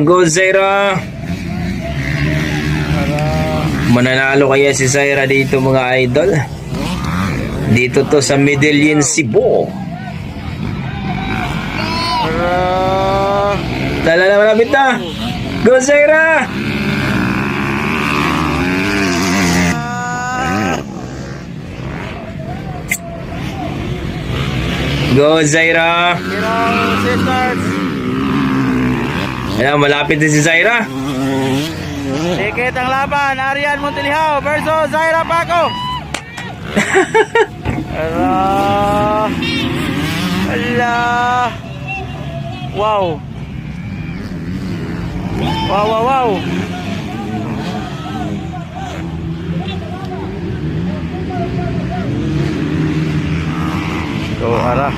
Go Zaira. Mananalo kaya si Zaira dito mga idol? Dito to sa Medellin, Cebu. Dala na, malapit na. Go Zaira. Go Zaira. Ayan, malapit na si Zaira. Ticket ang laban, Arian Montiliao versus Zaira Paco. Allah. Allah. Wow. Wow, wow, wow. So, ara.